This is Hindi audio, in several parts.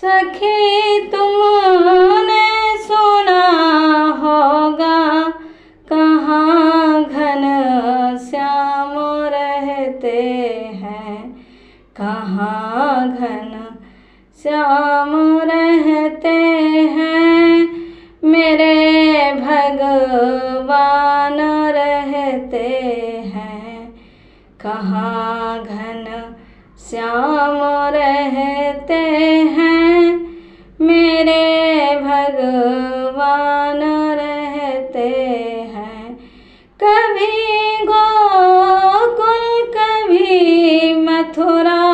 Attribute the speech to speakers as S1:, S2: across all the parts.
S1: सखी तुमने सुना होगा कहाँ घन श्याम रहते हैं, कहाँ घन श्याम रहते हैं, मेरे भगवान रहते हैं, कहाँ घन श्याम रहते हैं, मेरे भगवान रहते हैं। कभी गोकुल कभी मथुरा,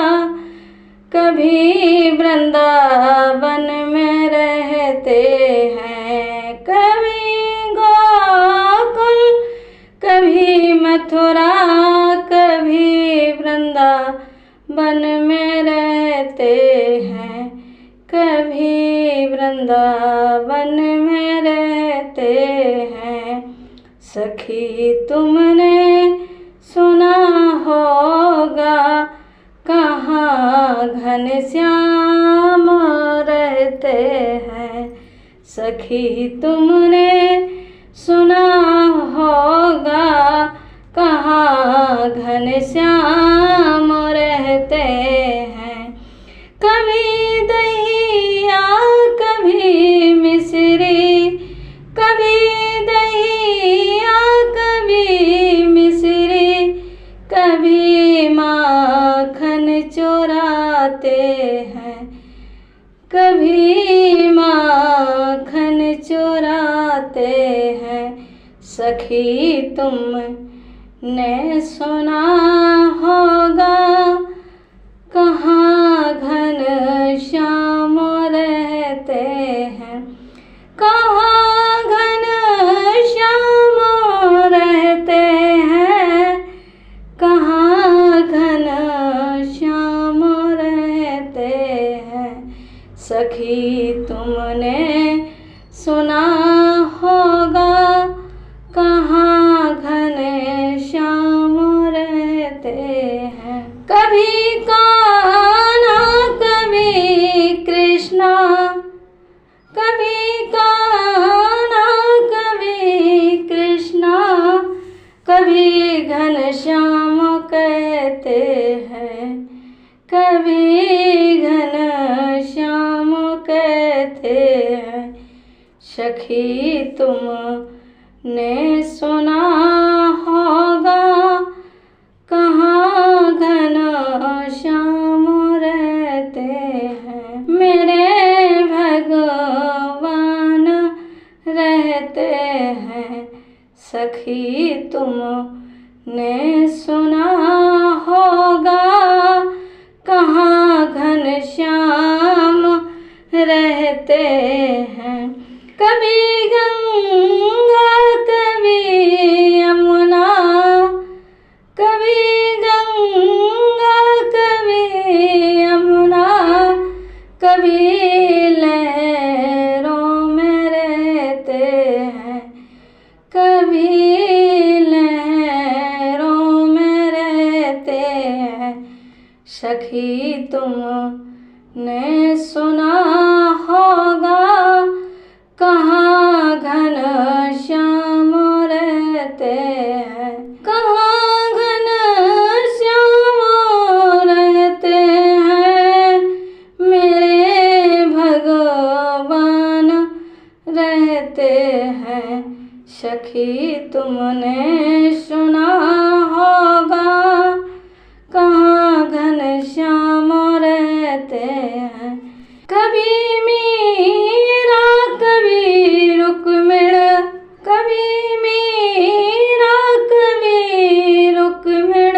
S1: कभी वृंदावन में रहते हैं, कभी गोकुल कभी मथुरा, कभी वृंदावन में रहते हैं, कभी वृंदावन में रहते हैं। सखी तुमने सुना होगा कहाँ घन श्याम रहते हैं, सखी तुमने सुना होगा कहाँ घन श्याम रहते हैं। कभी दहिया कभी मिश्री, कभी दहिया कभी मिश्री, कभी माखन चोराते हैं, कभी माखन चोराते हैं। सखी तुमने सुना होगा कहाँ घन श्याम रहते हैं, कहाँ घन श्याम रहते हैं, कहाँ घन श्याम रहते हैं। सखी तुमने सुना होगा कहाँ घन श्याम रहते हैं। कभी कान्हा कभी कृष्णा, कभी कान्हा कभी कृष्णा, कभी घनश्याम कहते हैं, कभी घनश्याम कहते हैं। सखी तुमने सुना होगा कहाँ घन श्याम रहते हैं, मेरे भगवान रहते हैं। सखी तुमने सुना होगा कहाँ घन श्याम रहते हैं। कभी गंगा कभी यमुना, कभी गंगा कभी यमुना, कभी लहरों में रहते हैं, कभी लहरों में रहते हैं। सखी तुमने सुना होगा कहाँ घन श्याम रहते हैं, कहाँ घन श्याम रहते हैं, मेरे भगवान रहते हैं। सखी तुमने सुना होगा कहाँ घन श्याम रहते हैं। कभी मीरा कभी रुक्मिण, कभी मीरा कभी रुक्मिण,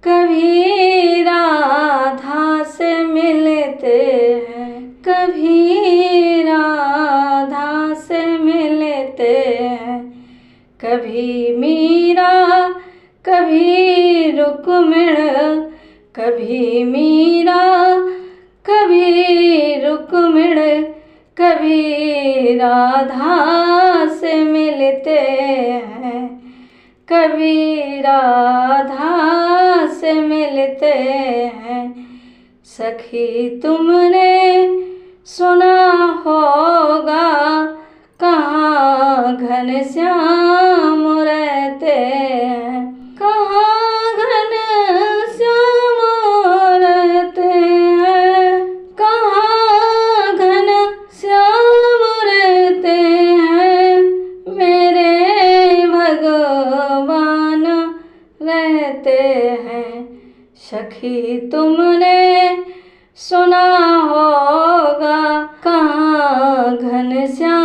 S1: कभी राधा से मिलते हैं, कभी राधा से मिलते हैं। कभी मीरा कभी रुक्मिण, कभी मीरा कभी रुक्मिण, कभी राधा से मिलते हैं, कभी राधा से मिलते हैं। सखी तुमने सुना होगा कहाँ घनश्याम रहते हैं, कहाँ घनश्याम रहते हैं, कहाँ घनश्याम रहते हैं, मेरे भगवान रहते हैं। सखी तुमने सुना होगा कहाँ घनश्याम